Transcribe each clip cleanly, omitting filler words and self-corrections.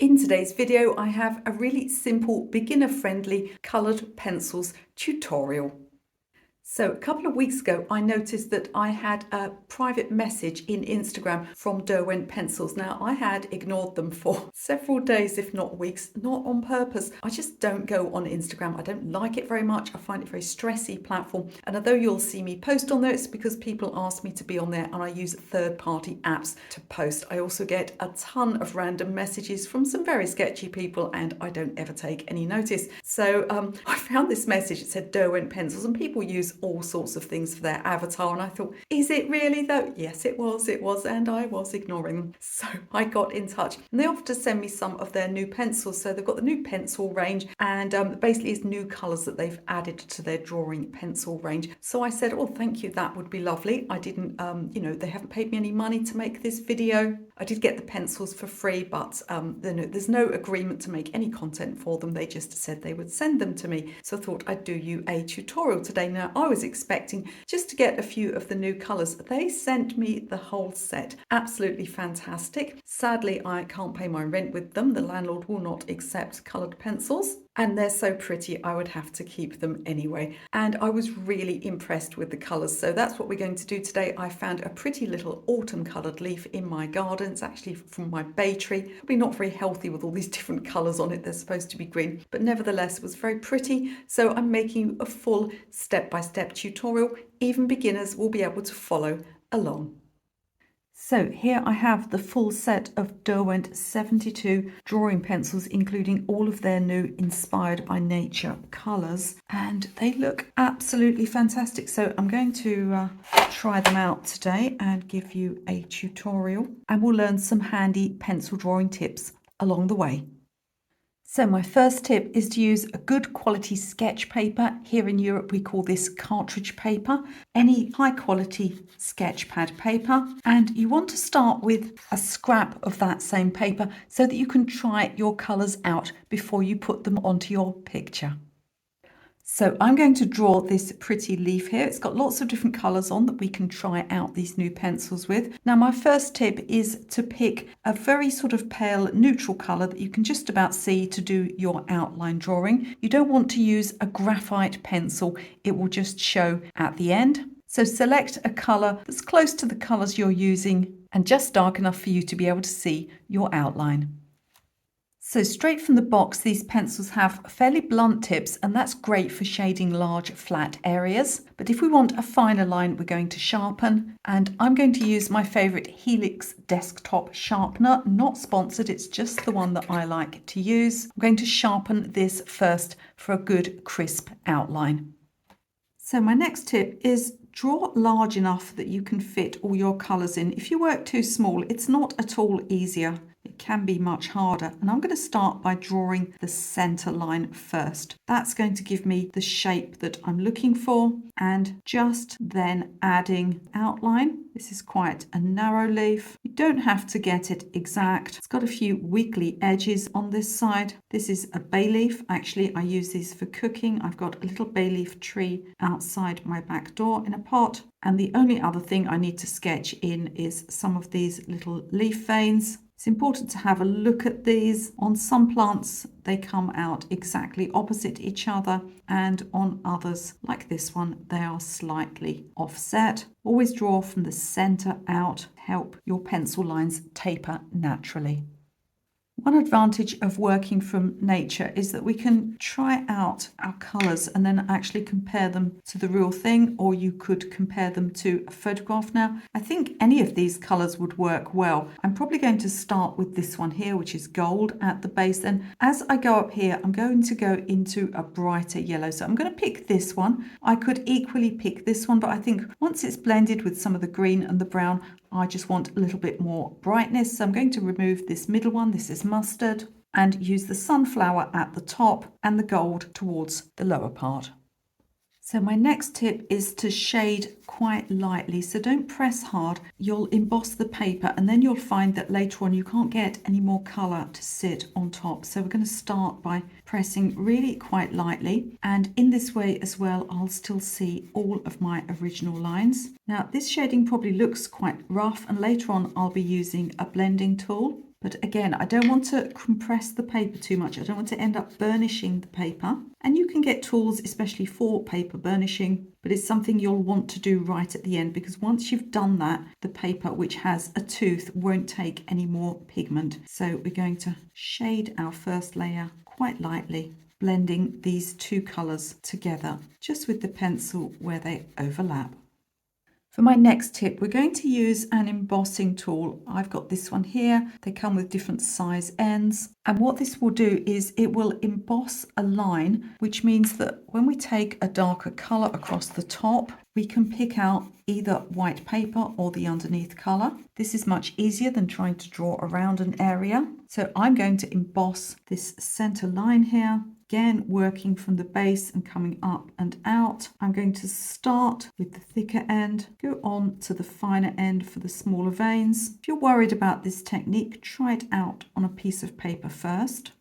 In today's video, I have a really simple, beginner-friendly coloured pencils tutorial. So a couple of weeks ago, I noticed that I had a private message in Instagram from Derwent Pencils. Now, I had ignored them for several days, if not weeks, not on purpose. I just don't go on Instagram. I don't like it very much. I find it a very stressy platform. And although you'll see me post on there, it's because people ask me to be on there and I use third-party apps to post. I also get a ton of random messages from some very sketchy people and I don't ever take any notice. So I found this message. It said Derwent Pencils and people use all sorts of things for their avatar, and I thought, is it really though? Yes, it was, and I was ignoring them. So I got in touch and they offered to send me some of their new pencils. So they've got the new pencil range and basically it's new colours that they've added to their drawing pencil range. So I said, oh, thank you, that would be lovely. I didn't, they haven't paid me any money to make this video. I did get the pencils for free, but there's no agreement to make any content for them. They just said they would send them to me. So I thought I'd do you a tutorial today. Now, I was expecting just to get a few of the new colours. They sent me the whole set. Absolutely fantastic. Sadly, I can't pay my rent with them. The landlord will not accept coloured pencils. And they're so pretty, I would have to keep them anyway. And I was really impressed with the colours. So that's what we're going to do today. I found a pretty little autumn coloured leaf in my garden. It's actually from my bay tree. Probably not very healthy with all these different colours on it. They're supposed to be green, but nevertheless, it was very pretty. So I'm making you a full step-by-step tutorial. Even beginners will be able to follow along. So here I have the full set of Derwent 72 drawing pencils, including all of their new Inspired by Nature colours, and they look absolutely fantastic. So I'm going to try them out today and give you a tutorial, and we'll learn some handy pencil drawing tips along the way. So my first tip is to use a good quality sketch paper. Here in Europe we call this cartridge paper, any high quality sketch pad paper, and you want to start with a scrap of that same paper so that you can try your colours out before you put them onto your picture. So I'm going to draw this pretty leaf here. It's got lots of different colours on that we can try out these new pencils with. Now my first tip is to pick a very sort of pale neutral colour that you can just about see to do your outline drawing. You don't want to use a graphite pencil. It will just show at the end. So select a colour that's close to the colours you're using and just dark enough for you to be able to see your outline. So straight from the box, these pencils have fairly blunt tips, and that's great for shading large flat areas. But if we want a finer line, we're going to sharpen, and I'm going to use my favourite Helix desktop sharpener. Not sponsored, it's just the one that I like to use. I'm going to sharpen this first for a good crisp outline. So my next tip is draw large enough that you can fit all your colours in. If you work too small, it's not at all easier. It can be much harder. And I'm going to start by drawing the centre line first. That's going to give me the shape that I'm looking for, and just then adding outline. This is quite a narrow leaf. You don't have to get it exact. It's got a few wiggly edges on this side. This is a bay leaf. Actually, I use these for cooking. I've got a little bay leaf tree outside my back door in a pot. And the only other thing I need to sketch in is some of these little leaf veins. It's important to have a look at these. On some plants, they come out exactly opposite each other, and on others, like this one, they are slightly offset. Always draw from the center out to help your pencil lines taper naturally. One advantage of working from nature is that we can try out our colours and then actually compare them to the real thing, or you could compare them to a photograph. Now, I think any of these colours would work well. I'm probably going to start with this one here, which is gold at the base. Then as I go up here, I'm going to go into a brighter yellow. So I'm going to pick this one. I could equally pick this one, but I think once it's blended with some of the green and the brown, I just want a little bit more brightness. So I'm going to remove this middle one. This is mustard, and use the sunflower at the top and the gold towards the lower part. So my next tip is to shade quite lightly. So don't press hard. You'll emboss the paper and then you'll find that later on you can't get any more colour to sit on top. So we're going to start by pressing really quite lightly. And in this way as well, I'll still see all of my original lines. Now this shading probably looks quite rough, and later on I'll be using a blending tool. But again, I don't want to compress the paper too much. I don't want to end up burnishing the paper. And you can get tools especially for paper burnishing, but it's something you'll want to do right at the end, because once you've done that, the paper which has a tooth won't take any more pigment. So we're going to shade our first layer quite lightly, blending these two colours together just with the pencil where they overlap. For my next tip, we're going to use an embossing tool. I've got this one here. They come with different size ends. And what this will do is it will emboss a line, which means that when we take a darker colour across the top, we can pick out either white paper or the underneath colour. This is much easier than trying to draw around an area. So I'm going to emboss this centre line here. Again, working from the base and coming up and out. I'm going to start with the thicker end, go on to the finer end for the smaller veins. If you're worried about this technique, try it out on a piece of paper first.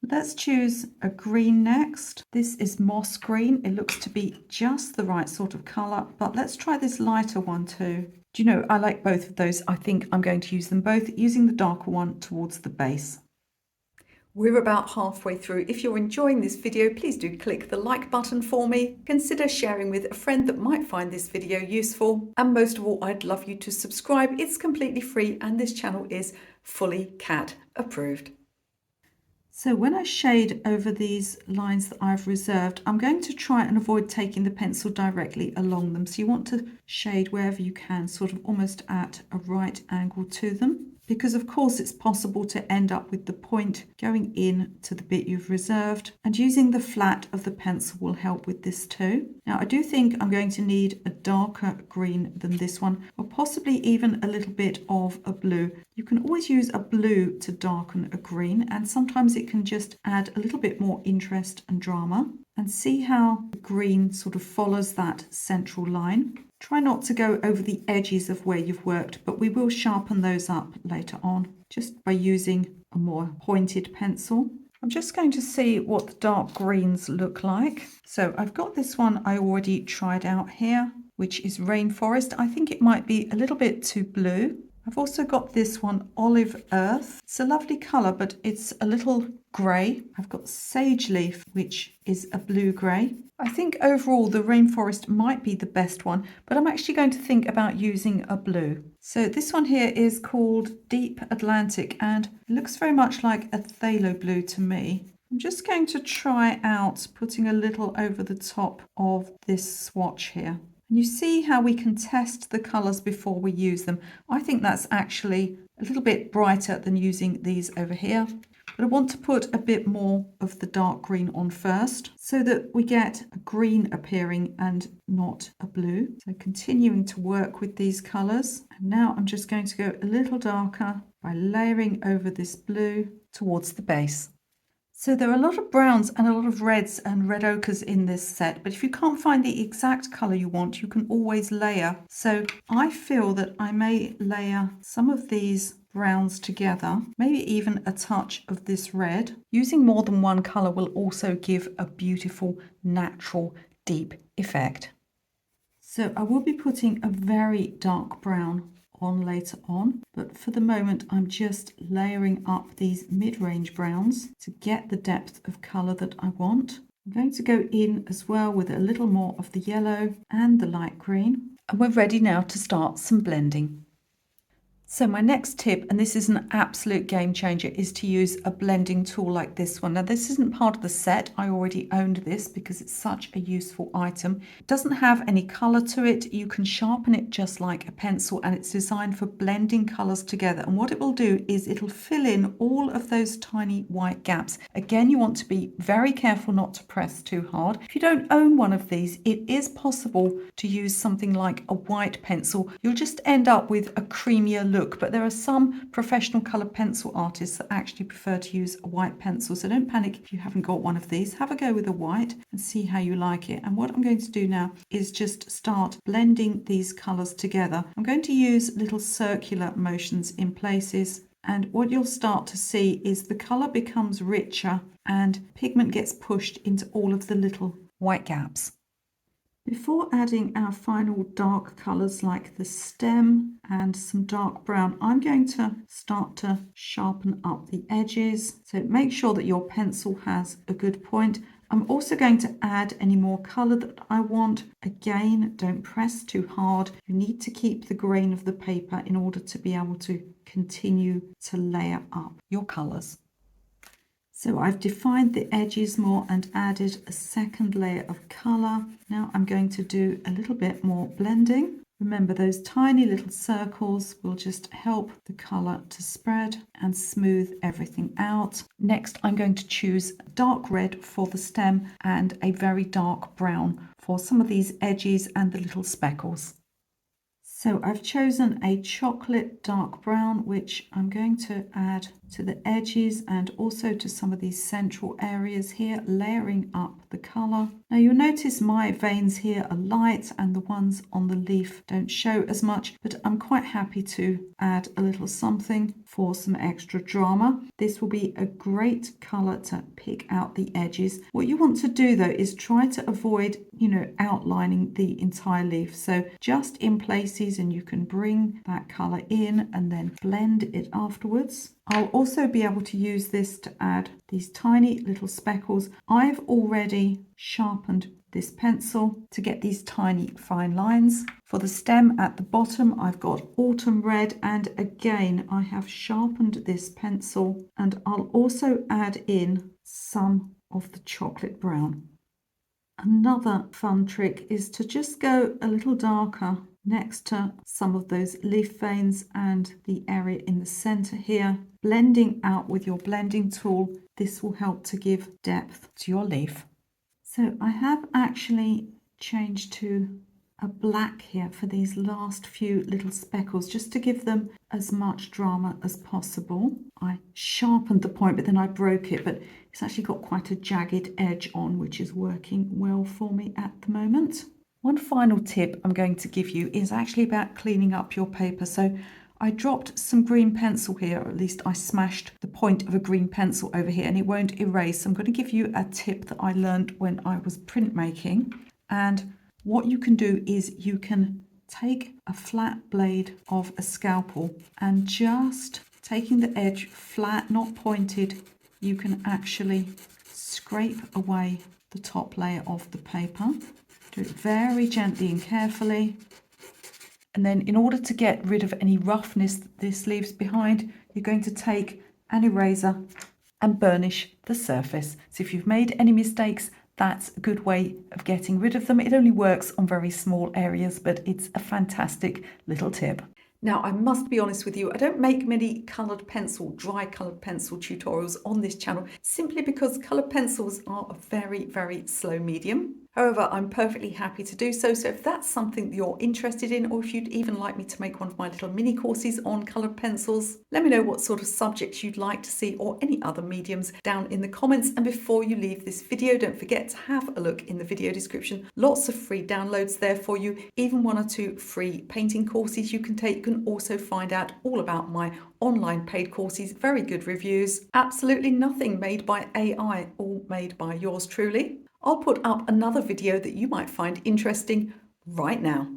Let's choose a green next. This is moss green. It looks to be just the right sort of colour, but let's try this lighter one too. Do you know, I like both of those. I think I'm going to use them both, using the darker one towards the base. We're about halfway through. If you're enjoying this video, please do click the like button for me. Consider sharing with a friend that might find this video useful. And most of all, I'd love you to subscribe. It's completely free and this channel is fully cat approved. So when I shade over these lines that I've reserved, I'm going to try and avoid taking the pencil directly along them. So you want to shade wherever you can, sort of almost at a right angle to them. Because of course it's possible to end up with the point going in to the bit you've reserved, and using the flat of the pencil will help with this too. Now I do think I'm going to need a darker green than this one, or possibly even a little bit of a blue. You can always use a blue to darken a green, and sometimes it can just add a little bit more interest and drama. And see how the green sort of follows that central line. Try not to go over the edges of where you've worked, but we will sharpen those up later on just by using a more pointed pencil. I'm just going to see what the dark greens look like. So I've got this one I already tried out here, which is Rainforest. I think it might be a little bit too blue. I've also got this one, Olive Earth. It's a lovely colour, but it's a little grey. I've got Sage Leaf, which is a blue-grey. I think overall the Rainforest might be the best one, but I'm actually going to think about using a blue. So this one here is called Deep Atlantic, and it looks very much like a phthalo blue to me. I'm just going to try out putting a little over the top of this swatch here. You see how we can test the colours before we use them. I think that's actually a little bit brighter than using these over here. But I want to put a bit more of the dark green on first so that we get a green appearing and not a blue. So continuing to work with these colours. And now I'm just going to go a little darker by layering over this blue towards the base. So there are a lot of browns and a lot of reds and red ochres in this set, but if you can't find the exact colour you want, you can always layer. So I feel that I may layer some of these browns together, maybe even a touch of this red. Using more than one colour will also give a beautiful, natural, deep effect. So I will be putting a very dark brown on later on, but for the moment I'm just layering up these mid-range browns to get the depth of colour that I want. I'm going to go in as well with a little more of the yellow and the light green, and we're ready now to start some blending. So my next tip, and this is an absolute game changer, is to use a blending tool like this one. Now this isn't part of the set. I already owned this because it's such a useful item. It doesn't have any colour to it. You can sharpen it just like a pencil, and it's designed for blending colours together. And what it will do is it'll fill in all of those tiny white gaps. Again, you want to be very careful not to press too hard. If you don't own one of these, it is possible to use something like a white pencil. You'll just end up with a creamier look. But there are some professional colour pencil artists that actually prefer to use a white pencil. So don't panic if you haven't got one of these. Have a go with a white and see how you like it. And what I'm going to do now is just start blending these colours together. I'm going to use little circular motions in places. And what you'll start to see is the colour becomes richer and pigment gets pushed into all of the little white gaps. Before adding our final dark colours like the stem and some dark brown, I'm going to start to sharpen up the edges. So make sure that your pencil has a good point. I'm also going to add any more colour that I want. Again, don't press too hard. You need to keep the grain of the paper in order to be able to continue to layer up your colours. So I've defined the edges more and added a second layer of colour. Now I'm going to do a little bit more blending. Remember, those tiny little circles will just help the colour to spread and smooth everything out. Next, I'm going to choose dark red for the stem and a very dark brown for some of these edges and the little speckles. So I've chosen a chocolate dark brown, which I'm going to add to the edges and also to some of these central areas here, layering up the colour. Now you'll notice my veins here are light and the ones on the leaf don't show as much, but I'm quite happy to add a little something for some extra drama. This will be a great colour to pick out the edges. What you want to do though is try to avoid, outlining the entire leaf. So just in places, and you can bring that colour in and then blend it afterwards. I'll also be able to use this to add these tiny little speckles. I've already sharpened this pencil to get these tiny fine lines. For the stem at the bottom, I've got autumn red, and again I have sharpened this pencil, and I'll also add in some of the chocolate brown. Another fun trick is to just go a little darker next to some of those leaf veins and the area in the center here. Blending out with your blending tool, this will help to give depth to your leaf. So I have actually changed to a black here for these last few little speckles, just to give them as much drama as possible. I sharpened the point, but then I broke it, but it's actually got quite a jagged edge on, which is working well for me at the moment. One final tip I'm going to give you is actually about cleaning up your paper. So I dropped some green pencil here, or at least I smashed the point of a green pencil over here, and it won't erase. So I'm going to give you a tip that I learned when I was printmaking. And what you can do is you can take a flat blade of a scalpel and just taking the edge flat, not pointed, you can actually scrape away the top layer of the paper. Do it very gently and carefully. And then in order to get rid of any roughness that this leaves behind, you're going to take an eraser and burnish the surface. So if you've made any mistakes, that's a good way of getting rid of them. It only works on very small areas, but it's a fantastic little tip. Now, I must be honest with you, I don't make many dry coloured pencil tutorials on this channel, simply because coloured pencils are a very, very slow medium. However, I'm perfectly happy to do so. So if that's something that you're interested in, or if you'd even like me to make one of my little mini courses on coloured pencils, let me know what sort of subjects you'd like to see, or any other mediums, down in the comments. And before you leave this video, don't forget to have a look in the video description. Lots of free downloads there for you, even 1 or 2 free painting courses you can take. You can also find out all about my online paid courses, very good reviews, absolutely nothing made by AI, all made by yours truly. I'll put up another video that you might find interesting right now.